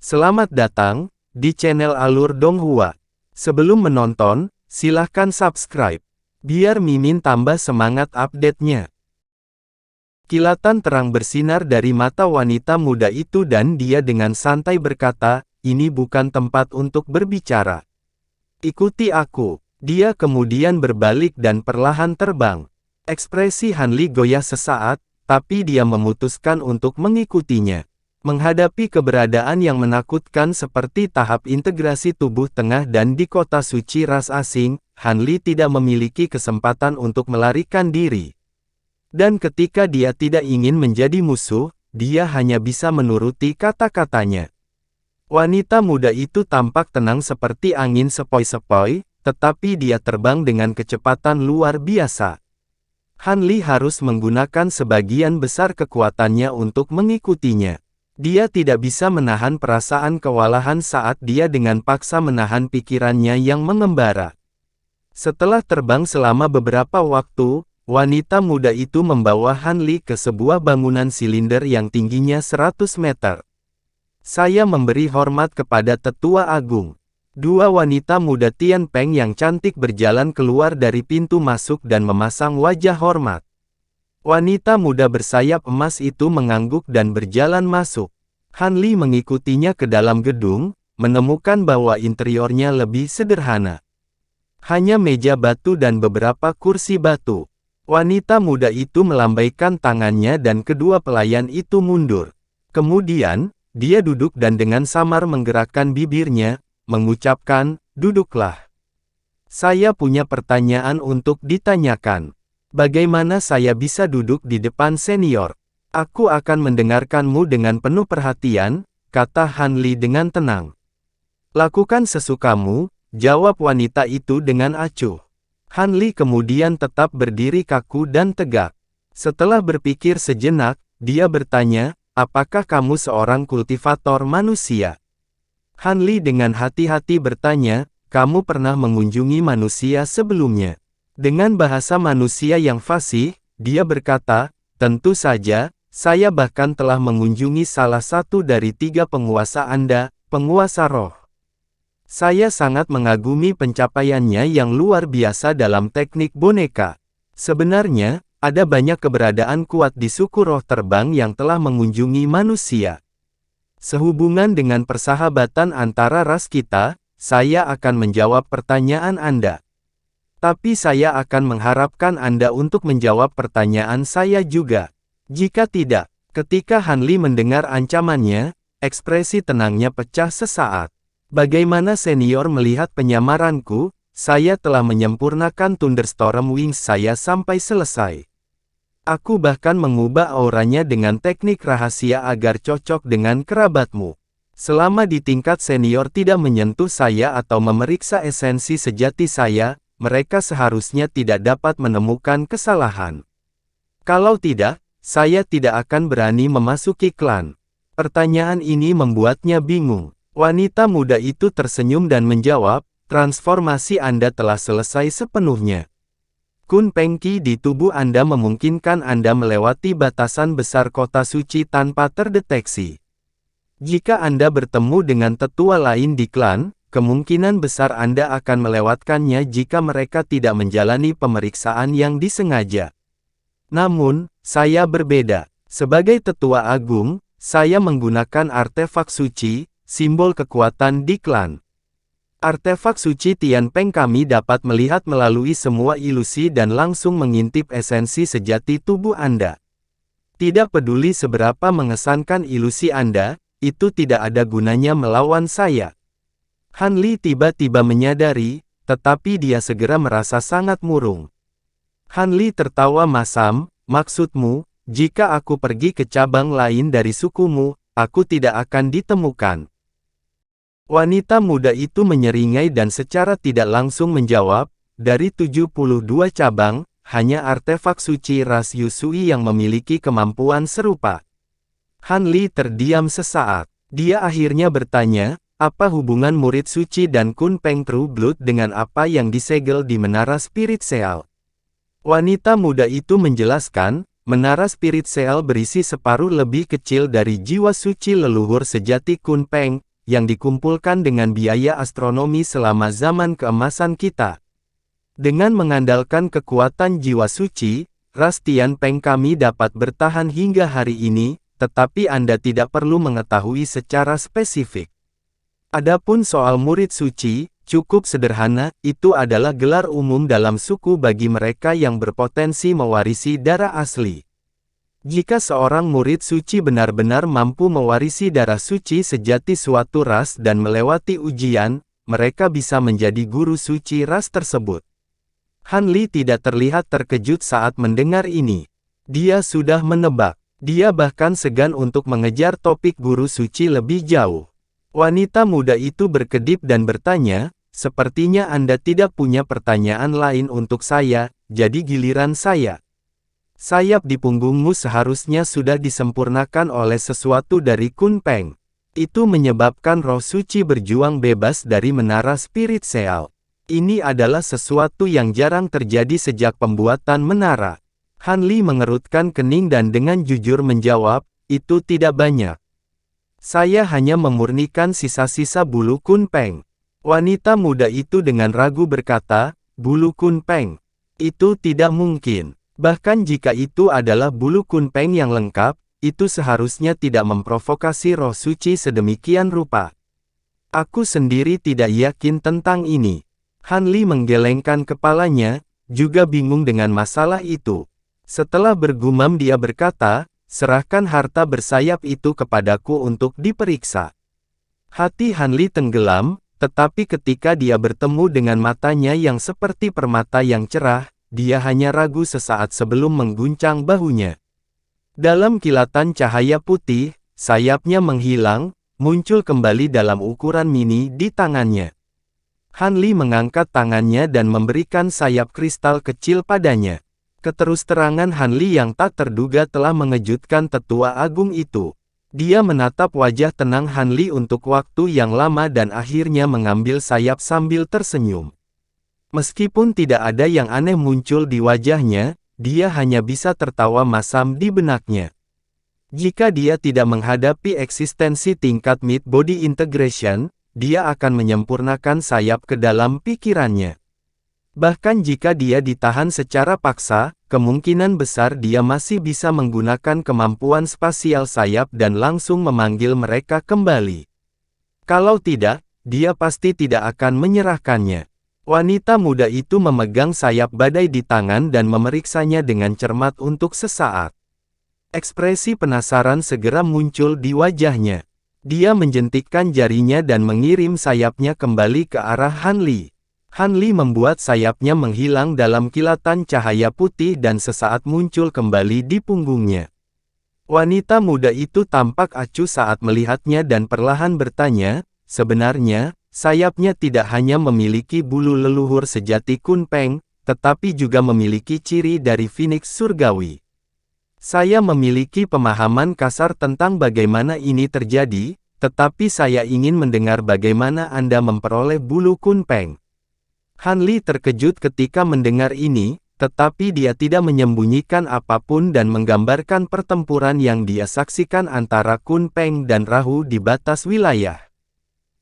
Selamat datang di channel Alur Donghua. Sebelum menonton, silahkan subscribe, biar Mimin tambah semangat update-nya. Kilatan terang bersinar dari mata wanita muda itu dan dia dengan santai berkata, "Ini bukan tempat untuk berbicara. Ikuti aku." Dia kemudian berbalik dan perlahan terbang. Ekspresi Hanli goyah sesaat, tapi dia memutuskan untuk mengikutinya. Menghadapi keberadaan yang menakutkan seperti tahap integrasi tubuh tengah dan di kota suci ras asing, Hanli tidak memiliki kesempatan untuk melarikan diri. Dan ketika dia tidak ingin menjadi musuh, dia hanya bisa menuruti kata-katanya. Wanita muda itu tampak tenang seperti angin sepoi-sepoi, tetapi dia terbang dengan kecepatan luar biasa. Hanli harus menggunakan sebagian besar kekuatannya untuk mengikutinya. Dia tidak bisa menahan perasaan kewalahan saat dia dengan paksa menahan pikirannya yang mengembara. Setelah terbang selama beberapa waktu, wanita muda itu membawa Hanli ke sebuah bangunan silinder yang tingginya 100 meter. "Saya memberi hormat kepada Tetua Agung." Dua wanita muda Tian Peng yang cantik berjalan keluar dari pintu masuk dan memasang wajah hormat. Wanita muda bersayap emas itu mengangguk dan berjalan masuk. Hanli mengikutinya ke dalam gedung, menemukan bahwa interiornya lebih sederhana. Hanya meja batu dan beberapa kursi batu. Wanita muda itu melambaikan tangannya dan kedua pelayan itu mundur. Kemudian, dia duduk dan dengan samar menggerakkan bibirnya, mengucapkan, "Duduklah. Saya punya pertanyaan untuk ditanyakan. Bagaimana saya bisa duduk di depan senior?" "Aku akan mendengarkanmu dengan penuh perhatian," kata Hanli dengan tenang. "Lakukan sesukamu," jawab wanita itu dengan acuh. Hanli kemudian tetap berdiri kaku dan tegak. Setelah berpikir sejenak, dia bertanya, "Apakah kamu seorang kultivator manusia?" Hanli dengan hati-hati bertanya, "Kamu pernah mengunjungi manusia sebelumnya?" Dengan bahasa manusia yang fasih, dia berkata, "Tentu saja, saya bahkan telah mengunjungi salah satu dari 3 penguasa Anda, penguasa roh. Saya sangat mengagumi pencapaiannya yang luar biasa dalam teknik boneka. Sebenarnya, ada banyak keberadaan kuat di suku roh terbang yang telah mengunjungi manusia. Sehubungan dengan persahabatan antara ras kita, saya akan menjawab pertanyaan Anda. Tapi saya akan mengharapkan Anda untuk menjawab pertanyaan saya juga. Jika tidak." Ketika Hanli mendengar ancamannya, ekspresi tenangnya pecah sesaat. "Bagaimana senior melihat penyamaranku? Saya telah menyempurnakan Thunderstorm Wings saya sampai selesai. Aku bahkan mengubah auranya dengan teknik rahasia agar cocok dengan kerabatmu. Selama di tingkat senior tidak menyentuh saya atau memeriksa esensi sejati saya, mereka seharusnya tidak dapat menemukan kesalahan. Kalau tidak, saya tidak akan berani memasuki klan." Pertanyaan ini membuatnya bingung. Wanita muda itu tersenyum dan menjawab, "Transformasi Anda telah selesai sepenuhnya. Kun Peng Qi di tubuh Anda memungkinkan Anda melewati batasan besar kota suci tanpa terdeteksi. Jika Anda bertemu dengan tetua lain di klan, kemungkinan besar Anda akan melewatkannya jika mereka tidak menjalani pemeriksaan yang disengaja. Namun, saya berbeda. Sebagai tetua agung, saya menggunakan artefak suci, simbol kekuatan di klan. Artefak suci Tian Peng kami dapat melihat melalui semua ilusi dan langsung mengintip esensi sejati tubuh Anda. Tidak peduli seberapa mengesankan ilusi Anda, itu tidak ada gunanya melawan saya." Hanli tiba-tiba menyadari, tetapi dia segera merasa sangat murung. Hanli tertawa masam, "Maksudmu, jika aku pergi ke cabang lain dari sukumu, aku tidak akan ditemukan?" Wanita muda itu menyeringai dan secara tidak langsung menjawab, "Dari 72 cabang, hanya artefak suci ras Yusui yang memiliki kemampuan serupa." Hanli terdiam sesaat. Dia akhirnya bertanya, "Apa hubungan murid suci dan Kun Peng True Blood dengan apa yang disegel di Menara Spirit Seal?" Wanita muda itu menjelaskan, "Menara Spirit Seal berisi separuh lebih kecil dari jiwa suci leluhur sejati Kun Peng, yang dikumpulkan dengan biaya astronomi selama zaman keemasan kita. Dengan mengandalkan kekuatan jiwa suci, ras Tian Peng kami dapat bertahan hingga hari ini, tetapi Anda tidak perlu mengetahui secara spesifik. Adapun soal murid suci, cukup sederhana, itu adalah gelar umum dalam suku bagi mereka yang berpotensi mewarisi darah asli. Jika seorang murid suci benar-benar mampu mewarisi darah suci sejati suatu ras dan melewati ujian, mereka bisa menjadi guru suci ras tersebut. Han Li tidak terlihat terkejut saat mendengar ini. Dia sudah menebak. Dia bahkan segan untuk mengejar topik guru suci lebih jauh. Wanita muda itu berkedip dan bertanya, "Sepertinya Anda tidak punya pertanyaan lain untuk saya, jadi giliran saya. Sayap di punggungmu seharusnya sudah disempurnakan oleh sesuatu dari Kun Peng. Itu menyebabkan roh suci berjuang bebas dari menara spiritual. Ini adalah sesuatu yang jarang terjadi sejak pembuatan menara." Han Li mengerutkan kening dan dengan jujur menjawab, "Itu tidak banyak. Saya hanya memurnikan sisa-sisa bulu Kun Peng." Wanita muda itu dengan ragu berkata, "Bulu Kun Peng? Itu tidak mungkin. Bahkan jika itu adalah bulu Kun Peng yang lengkap, itu seharusnya tidak memprovokasi roh suci sedemikian rupa. Aku sendiri tidak yakin tentang ini." Han Li menggelengkan kepalanya, juga bingung dengan masalah itu. Setelah bergumam dia berkata, "Serahkan harta bersayap itu kepadaku untuk diperiksa." Hati Han Li tenggelam, tetapi ketika dia bertemu dengan matanya yang seperti permata yang cerah, dia hanya ragu sesaat sebelum mengguncang bahunya. Dalam kilatan cahaya putih, sayapnya menghilang, muncul kembali dalam ukuran mini di tangannya. Han Li mengangkat tangannya dan memberikan sayap kristal kecil padanya. Keterus-terangan Han Li yang tak terduga telah mengejutkan tetua agung itu. Dia menatap wajah tenang Han Li untuk waktu yang lama dan akhirnya mengambil sayap sambil tersenyum. Meskipun tidak ada yang aneh muncul di wajahnya, dia hanya bisa tertawa masam di benaknya. Jika dia tidak menghadapi eksistensi tingkat mid-body integration, dia akan menyempurnakan sayap ke dalam pikirannya. Bahkan jika dia ditahan secara paksa, kemungkinan besar dia masih bisa menggunakan kemampuan spasial sayap dan langsung memanggil mereka kembali. Kalau tidak, dia pasti tidak akan menyerahkannya. Wanita muda itu memegang sayap badai di tangan dan memeriksanya dengan cermat untuk sesaat. Ekspresi penasaran segera muncul di wajahnya. Dia menjentikkan jarinya dan mengirim sayapnya kembali ke arah Han Li. Han Li membuat sayapnya menghilang dalam kilatan cahaya putih dan sesaat muncul kembali di punggungnya. Wanita muda itu tampak acuh saat melihatnya dan perlahan bertanya, "Sebenarnya, sayapnya tidak hanya memiliki bulu leluhur sejati Kun Peng, tetapi juga memiliki ciri dari Phoenix Surgawi. Saya memiliki pemahaman kasar tentang bagaimana ini terjadi, tetapi saya ingin mendengar bagaimana Anda memperoleh bulu Kun Peng." Han Li terkejut ketika mendengar ini, tetapi dia tidak menyembunyikan apapun dan menggambarkan pertempuran yang dia saksikan antara Kun Peng dan Rahu di batas wilayah.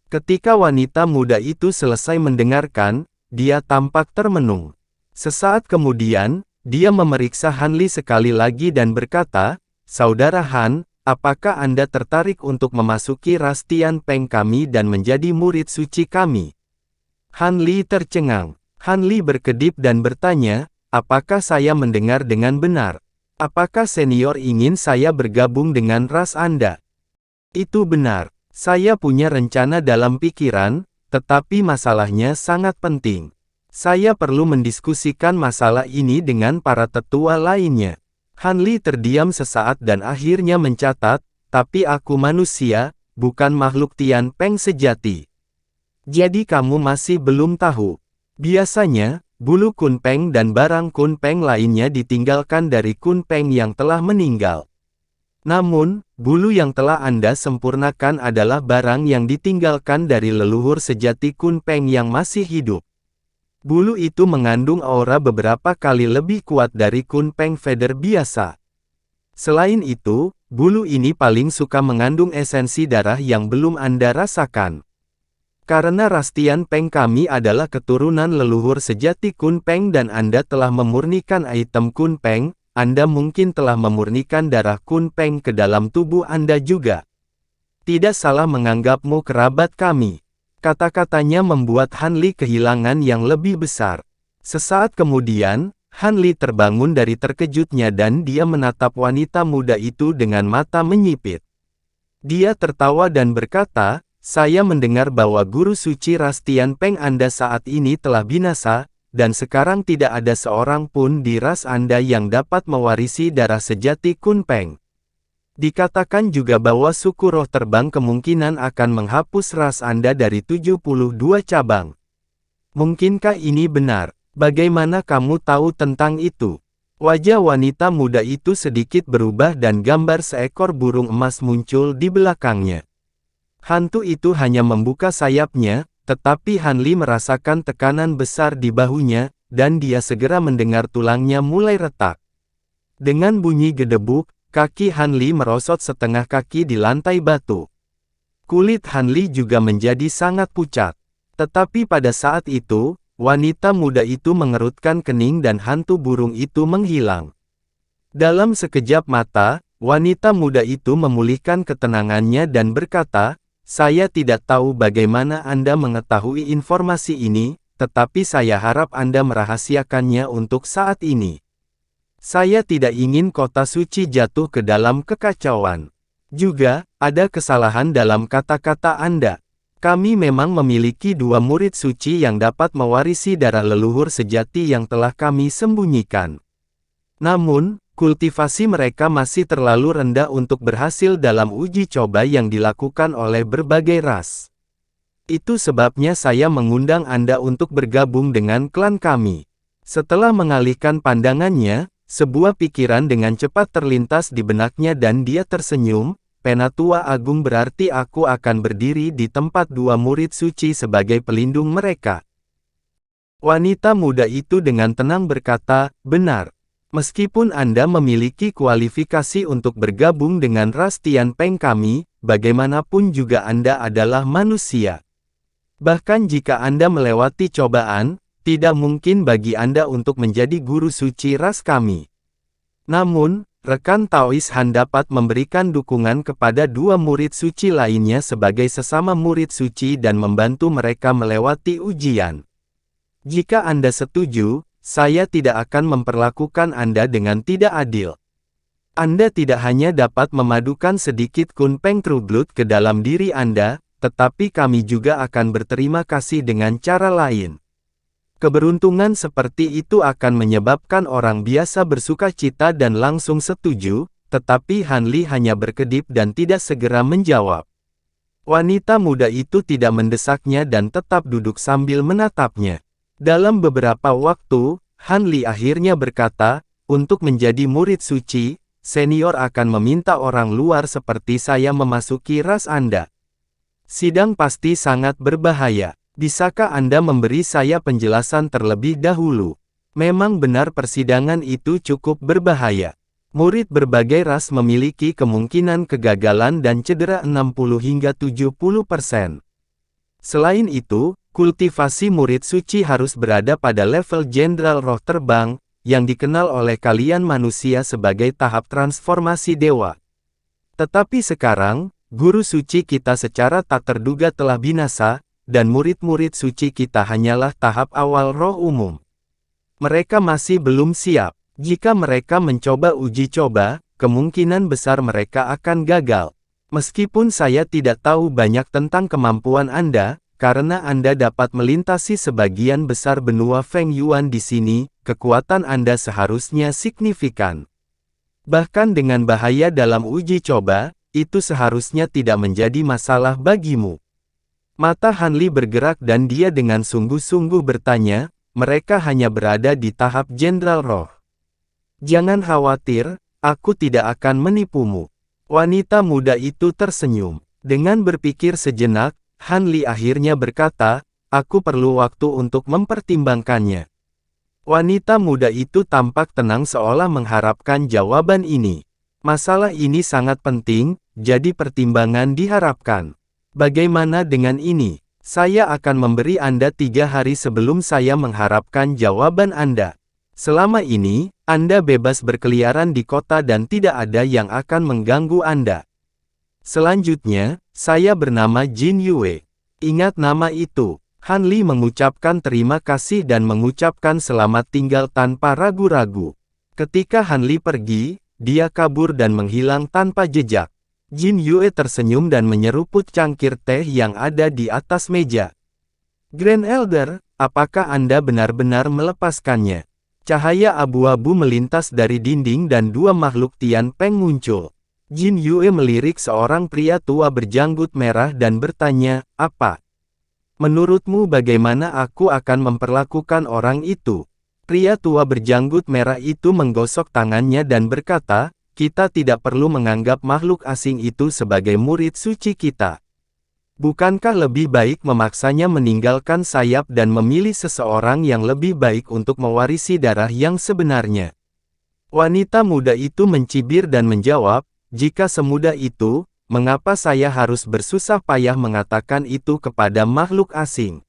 Ketika wanita muda itu selesai mendengarkan, dia tampak termenung. Sesaat kemudian, dia memeriksa Han Li sekali lagi dan berkata, "Saudara Han, apakah Anda tertarik untuk memasuki ras Tian Peng kami dan menjadi murid suci kami?" Han Li tercengang. Han Li berkedip dan bertanya, "Apakah saya mendengar dengan benar? Apakah senior ingin saya bergabung dengan ras Anda?" "Itu benar. Saya punya rencana dalam pikiran, tetapi masalahnya sangat penting. Saya perlu mendiskusikan masalah ini dengan para tetua lainnya." Han Li terdiam sesaat dan akhirnya mencatat, "Tapi aku manusia, bukan makhluk Tian Peng sejati. Jadi kamu masih belum tahu. Biasanya, bulu Kun Peng dan barang Kun Peng lainnya ditinggalkan dari Kun Peng yang telah meninggal. Namun, bulu yang telah Anda sempurnakan adalah barang yang ditinggalkan dari leluhur sejati Kun Peng yang masih hidup. Bulu itu mengandung aura beberapa kali lebih kuat dari Kun Peng Feather biasa. Selain itu, bulu ini paling suka mengandung esensi darah yang belum Anda rasakan. Karena ras Tian Peng kami adalah keturunan leluhur sejati Kun Peng dan Anda telah memurnikan item Kun Peng, Anda mungkin telah memurnikan darah Kun Peng ke dalam tubuh Anda juga. Tidak salah menganggapmu kerabat kami. Kata-katanya membuat Han Li kehilangan yang lebih besar. Sesaat kemudian, Han Li terbangun dari terkejutnya dan dia menatap wanita muda itu dengan mata menyipit. Dia tertawa dan berkata, "Saya mendengar bahwa guru suci ras Tian Peng Anda saat ini telah binasa, dan sekarang tidak ada seorang pun di ras Anda yang dapat mewarisi darah sejati Kun Peng. Dikatakan juga bahwa suku roh terbang kemungkinan akan menghapus ras Anda dari 72 cabang. Mungkinkah ini benar? Bagaimana kamu tahu tentang itu?" Wajah wanita muda itu sedikit berubah dan gambar seekor burung emas muncul di belakangnya. Hantu itu hanya membuka sayapnya, tetapi Han Li merasakan tekanan besar di bahunya, dan dia segera mendengar tulangnya mulai retak. Dengan bunyi gedebuk, kaki Han Li merosot setengah kaki di lantai batu. Kulit Han Li juga menjadi sangat pucat. Tetapi pada saat itu, wanita muda itu mengerutkan kening dan hantu burung itu menghilang. Dalam sekejap mata, wanita muda itu memulihkan ketenangannya dan berkata, "Saya tidak tahu bagaimana Anda mengetahui informasi ini, tetapi saya harap Anda merahasiakannya untuk saat ini. Saya tidak ingin kota suci jatuh ke dalam kekacauan. Juga, ada kesalahan dalam kata-kata Anda. Kami memang memiliki 2 murid suci yang dapat mewarisi darah leluhur sejati yang telah kami sembunyikan. Namun, kultivasi mereka masih terlalu rendah untuk berhasil dalam uji coba yang dilakukan oleh berbagai ras. Itu sebabnya saya mengundang Anda untuk bergabung dengan klan kami." Setelah mengalihkan pandangannya, sebuah pikiran dengan cepat terlintas di benaknya dan dia tersenyum. "Penatua Agung berarti aku akan berdiri di tempat 2 murid suci sebagai pelindung mereka." Wanita muda itu dengan tenang berkata, "Benar. Meskipun Anda memiliki kualifikasi untuk bergabung dengan ras Tian Peng kami, bagaimanapun juga Anda adalah manusia. Bahkan jika Anda melewati cobaan, tidak mungkin bagi Anda untuk menjadi guru suci ras kami. Namun, rekan Taois Han dapat memberikan dukungan kepada 2 murid suci lainnya sebagai sesama murid suci dan membantu mereka melewati ujian. Jika Anda setuju, saya tidak akan memperlakukan Anda dengan tidak adil. Anda tidak hanya dapat memadukan sedikit Kun Peng True Blood ke dalam diri Anda, tetapi kami juga akan berterima kasih dengan cara lain. Keberuntungan seperti itu akan menyebabkan orang biasa bersuka cita dan langsung setuju, tetapi Han Li hanya berkedip dan tidak segera menjawab. Wanita muda itu tidak mendesaknya dan tetap duduk sambil menatapnya. Dalam beberapa waktu, Han Li akhirnya berkata, "Untuk menjadi murid suci, senior akan meminta orang luar seperti saya memasuki ras Anda. Sidang pasti sangat berbahaya. Bisakah Anda memberi saya penjelasan terlebih dahulu?" Memang benar persidangan itu cukup berbahaya. Murid berbagai ras memiliki kemungkinan kegagalan dan cedera 60 hingga 70%. Selain itu, kultivasi murid suci harus berada pada level jenderal roh terbang, yang dikenal oleh kalian manusia sebagai tahap transformasi dewa. Tetapi sekarang, guru suci kita secara tak terduga telah binasa, dan murid-murid suci kita hanyalah tahap awal roh umum. Mereka masih belum siap. Jika mereka mencoba uji coba, kemungkinan besar mereka akan gagal. Meskipun saya tidak tahu banyak tentang kemampuan Anda, karena Anda dapat melintasi sebagian besar benua Feng Yuan di sini, kekuatan Anda seharusnya signifikan. Bahkan dengan bahaya dalam uji coba, itu seharusnya tidak menjadi masalah bagimu." Mata Han Li bergerak dan dia dengan sungguh-sungguh bertanya, "Mereka hanya berada di tahap jenderal roh. Jangan khawatir, aku tidak akan menipumu." Wanita muda itu tersenyum. Dengan berpikir sejenak, Han Li akhirnya berkata, "Aku perlu waktu untuk mempertimbangkannya." Wanita muda itu tampak tenang seolah mengharapkan jawaban ini. Masalah ini sangat penting, jadi pertimbangan diharapkan. Bagaimana dengan ini? Saya akan memberi Anda 3 hari sebelum saya mengharapkan jawaban Anda. Selama ini, Anda bebas berkeliaran di kota dan tidak ada yang akan mengganggu Anda. Selanjutnya, saya bernama Jin Yue. Ingat nama itu. Han Li mengucapkan terima kasih dan mengucapkan selamat tinggal tanpa ragu-ragu. Ketika Han Li pergi, dia kabur dan menghilang tanpa jejak. Jin Yue tersenyum dan menyeruput cangkir teh yang ada di atas meja. Grand Elder, apakah Anda benar-benar melepaskannya? Cahaya abu-abu melintas dari dinding dan 2 makhluk Tian Peng muncul. Jin Yue melirik seorang pria tua berjanggut merah dan bertanya, apa? Menurutmu bagaimana aku akan memperlakukan orang itu? Pria tua berjanggut merah itu menggosok tangannya dan berkata, kita tidak perlu menganggap makhluk asing itu sebagai murid suci kita. Bukankah lebih baik memaksanya meninggalkan sayap dan memilih seseorang yang lebih baik untuk mewarisi darah yang sebenarnya? Wanita muda itu mencibir dan menjawab, jika semudah itu, mengapa saya harus bersusah payah mengatakan itu kepada makhluk asing?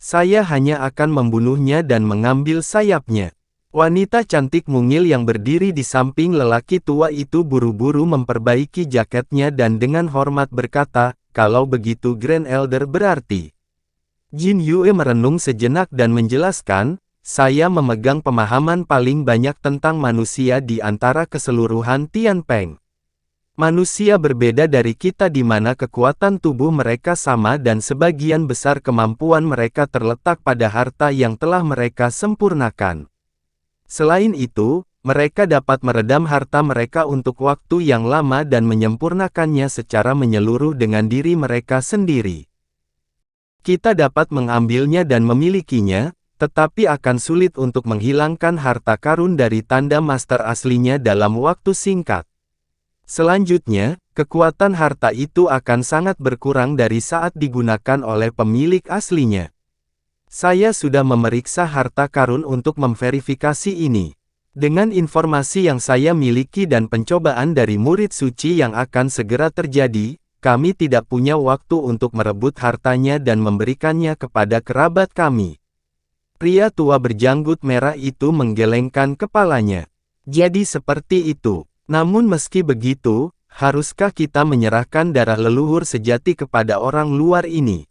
Saya hanya akan membunuhnya dan mengambil sayapnya. Wanita cantik mungil yang berdiri di samping lelaki tua itu buru-buru memperbaiki jaketnya dan dengan hormat berkata, kalau begitu Grand Elder berarti. Jin Yue merenung sejenak dan menjelaskan, saya memegang pemahaman paling banyak tentang manusia di antara keseluruhan Tian Peng. Manusia berbeda dari kita di mana kekuatan tubuh mereka sama dan sebagian besar kemampuan mereka terletak pada harta yang telah mereka sempurnakan. Selain itu, mereka dapat meredam harta mereka untuk waktu yang lama dan menyempurnakannya secara menyeluruh dengan diri mereka sendiri. Kita dapat mengambilnya dan memilikinya, tetapi akan sulit untuk menghilangkan harta karun dari tanda master aslinya dalam waktu singkat. Selanjutnya, kekuatan harta itu akan sangat berkurang dari saat digunakan oleh pemilik aslinya. Saya sudah memeriksa harta karun untuk memverifikasi ini. Dengan informasi yang saya miliki dan pencobaan dari murid suci yang akan segera terjadi, kami tidak punya waktu untuk merebut hartanya dan memberikannya kepada kerabat kami. Pria tua berjanggut merah itu menggelengkan kepalanya. Jadi seperti itu. Namun meski begitu, haruskah kita menyerahkan darah leluhur sejati kepada orang luar ini?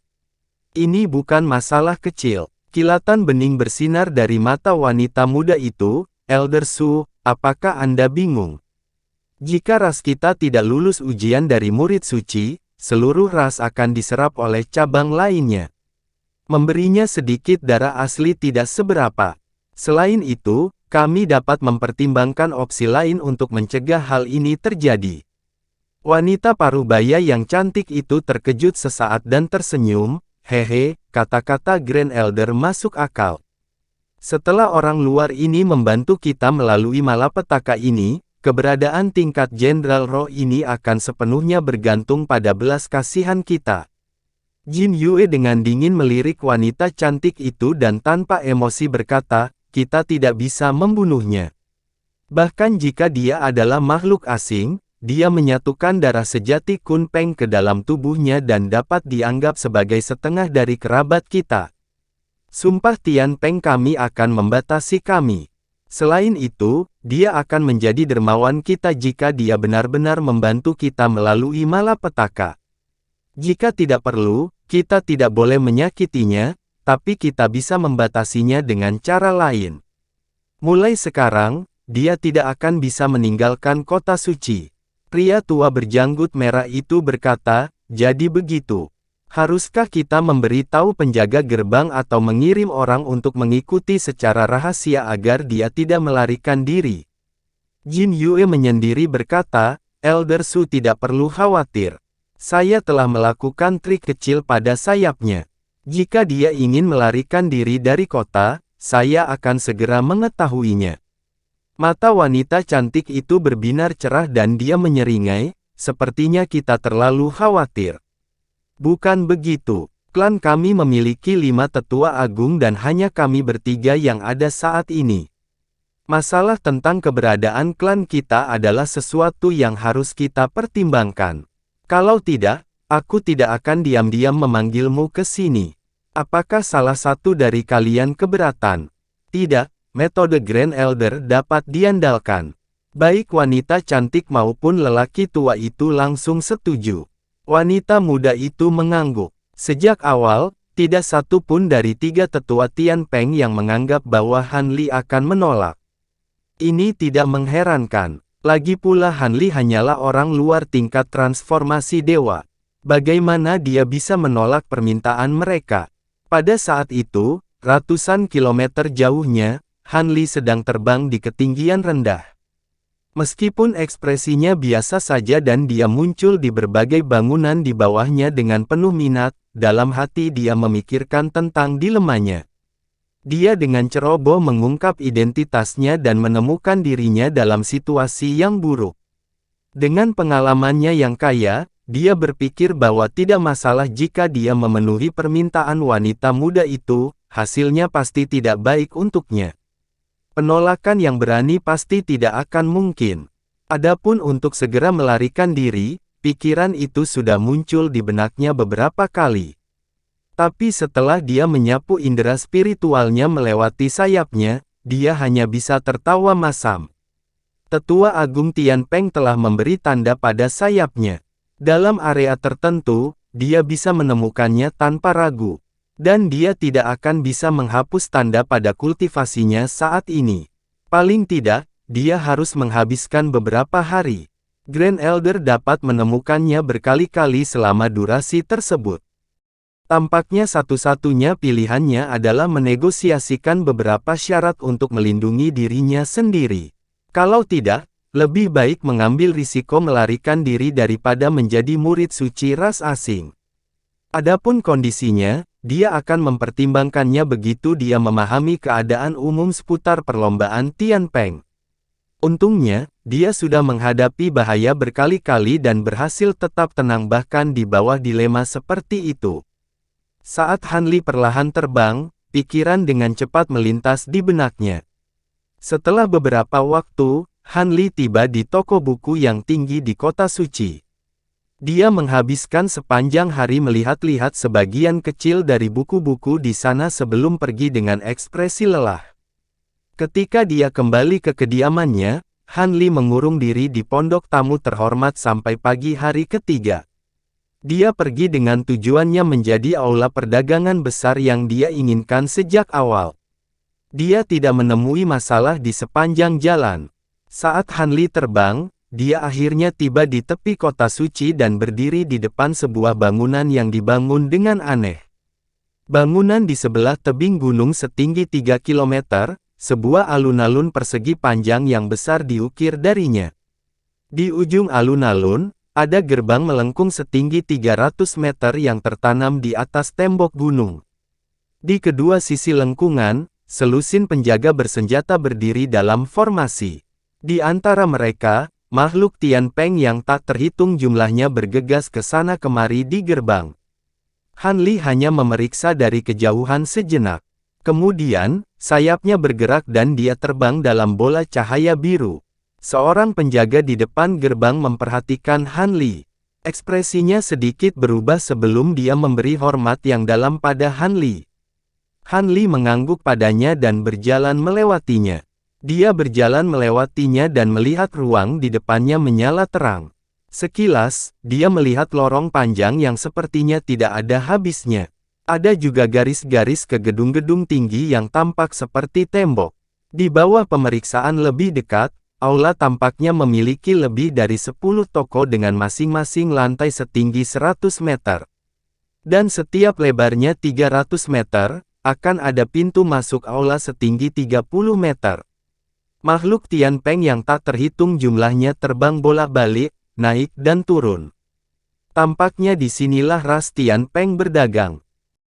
Ini bukan masalah kecil. Kilatan bening bersinar dari mata wanita muda itu. Elder Su, apakah Anda bingung? Jika ras kita tidak lulus ujian dari murid suci, seluruh ras akan diserap oleh cabang lainnya. Memberinya sedikit darah asli tidak seberapa. Selain itu, kami dapat mempertimbangkan opsi lain untuk mencegah hal ini terjadi. Wanita parubaya yang cantik itu terkejut sesaat dan tersenyum. Hehe, kata-kata Grand Elder masuk akal. Setelah orang luar ini membantu kita melalui malapetaka ini, keberadaan tingkat Jenderal Roh ini akan sepenuhnya bergantung pada belas kasihan kita. Jin Yue dengan dingin melirik wanita cantik itu dan tanpa emosi berkata, kita tidak bisa membunuhnya. Bahkan jika dia adalah makhluk asing, dia menyatukan darah sejati Kun Peng ke dalam tubuhnya dan dapat dianggap sebagai setengah dari kerabat kita. Sumpah Tian Peng kami akan membatasi kami. Selain itu, dia akan menjadi dermawan kita jika dia benar-benar membantu kita melalui malapetaka. Jika tidak perlu, kita tidak boleh menyakitinya, tapi kita bisa membatasinya dengan cara lain. Mulai sekarang, dia tidak akan bisa meninggalkan kota suci. Pria tua berjanggut merah itu berkata, jadi begitu. Haruskah kita memberitahu penjaga gerbang atau mengirim orang untuk mengikuti secara rahasia agar dia tidak melarikan diri? Jin Yue menyendiri berkata, Elder Su tidak perlu khawatir. Saya telah melakukan trik kecil pada sayapnya. Jika dia ingin melarikan diri dari kota, saya akan segera mengetahuinya. Mata wanita cantik itu berbinar cerah dan dia menyeringai, sepertinya kita terlalu khawatir. Bukan begitu, klan kami memiliki 5 tetua agung dan hanya kami bertiga yang ada saat ini. Masalah tentang keberadaan klan kita adalah sesuatu yang harus kita pertimbangkan. Kalau tidak, aku tidak akan diam-diam memanggilmu ke sini. Apakah salah satu dari kalian keberatan? Tidak, metode Grand Elder dapat diandalkan. Baik wanita cantik maupun lelaki tua itu langsung setuju. Wanita muda itu mengangguk. Sejak awal, tidak satu pun dari 3 tetua Tian Peng yang menganggap bahwa Han Li akan menolak. Ini tidak mengherankan. Lagi pula Han Li hanyalah orang luar tingkat transformasi dewa. Bagaimana dia bisa menolak permintaan mereka? Pada saat itu, ratusan kilometer jauhnya, Han Li sedang terbang di ketinggian rendah. Meskipun ekspresinya biasa saja dan dia muncul di berbagai bangunan di bawahnya dengan penuh minat, dalam hati dia memikirkan tentang dilemanya. Dia dengan ceroboh mengungkap identitasnya dan menemukan dirinya dalam situasi yang buruk. Dengan pengalamannya yang kaya, dia berpikir bahwa tidak masalah jika dia memenuhi permintaan wanita muda itu, hasilnya pasti tidak baik untuknya. Penolakan yang berani pasti tidak akan mungkin. Adapun untuk segera melarikan diri, pikiran itu sudah muncul di benaknya beberapa kali. Tapi setelah dia menyapu indera spiritualnya melewati sayapnya, dia hanya bisa tertawa masam. Tetua Agung Tian Peng telah memberi tanda pada sayapnya. Dalam area tertentu, dia bisa menemukannya tanpa ragu. Dan dia tidak akan bisa menghapus tanda pada kultivasinya saat ini. Paling tidak, dia harus menghabiskan beberapa hari. Grand Elder dapat menemukannya berkali-kali selama durasi tersebut. Tampaknya satu-satunya pilihannya adalah menegosiasikan beberapa syarat untuk melindungi dirinya sendiri. Kalau tidak, lebih baik mengambil risiko melarikan diri daripada menjadi murid suci ras asing. Adapun kondisinya, dia akan mempertimbangkannya begitu dia memahami keadaan umum seputar perlombaan Tian Peng. Untungnya, dia sudah menghadapi bahaya berkali-kali dan berhasil tetap tenang bahkan di bawah dilema seperti itu. Saat Han Li perlahan terbang, pikiran dengan cepat melintas di benaknya. Setelah beberapa waktu, Han Li tiba di toko buku yang tinggi di kota suci. Dia menghabiskan sepanjang hari melihat-lihat sebagian kecil dari buku-buku di sana sebelum pergi dengan ekspresi lelah. Ketika dia kembali ke kediamannya, Han Li mengurung diri di pondok tamu terhormat sampai pagi hari ketiga. Dia pergi dengan tujuannya menjadi aula perdagangan besar yang dia inginkan sejak awal. Dia tidak menemui masalah di sepanjang jalan. Saat Han Li terbang, dia akhirnya tiba di tepi kota suci dan berdiri di depan sebuah bangunan yang dibangun dengan aneh. Bangunan di sebelah tebing gunung setinggi 3 km, sebuah alun-alun persegi panjang yang besar diukir darinya. Di ujung alun-alun, ada gerbang melengkung setinggi 300 meter yang tertanam di atas tembok gunung. Di kedua sisi lengkungan, selusin penjaga bersenjata berdiri dalam formasi. Di antara mereka, makhluk Tian Peng yang tak terhitung jumlahnya bergegas ke sana kemari di gerbang. Han Li hanya memeriksa dari kejauhan sejenak. Kemudian, sayapnya bergerak dan dia terbang dalam bola cahaya biru. Seorang penjaga di depan gerbang memperhatikan Han Li. Ekspresinya sedikit berubah sebelum dia memberi hormat yang dalam pada Han Li. Han Li mengangguk padanya dan berjalan melewatinya. Dia berjalan melewatinya dan melihat ruang di depannya menyala terang. Sekilas, dia melihat lorong panjang yang sepertinya tidak ada habisnya. Ada juga garis-garis ke gedung-gedung tinggi yang tampak seperti tembok. Di bawah pemeriksaan lebih dekat, aula tampaknya memiliki lebih dari 10 toko dengan masing-masing lantai setinggi 100 meter. Dan setiap lebarnya 300 meter, akan ada pintu masuk aula setinggi 30 meter. Makhluk Tian Peng yang tak terhitung jumlahnya terbang bolak-balik, naik dan turun. Tampaknya disinilah ras Tian Peng berdagang.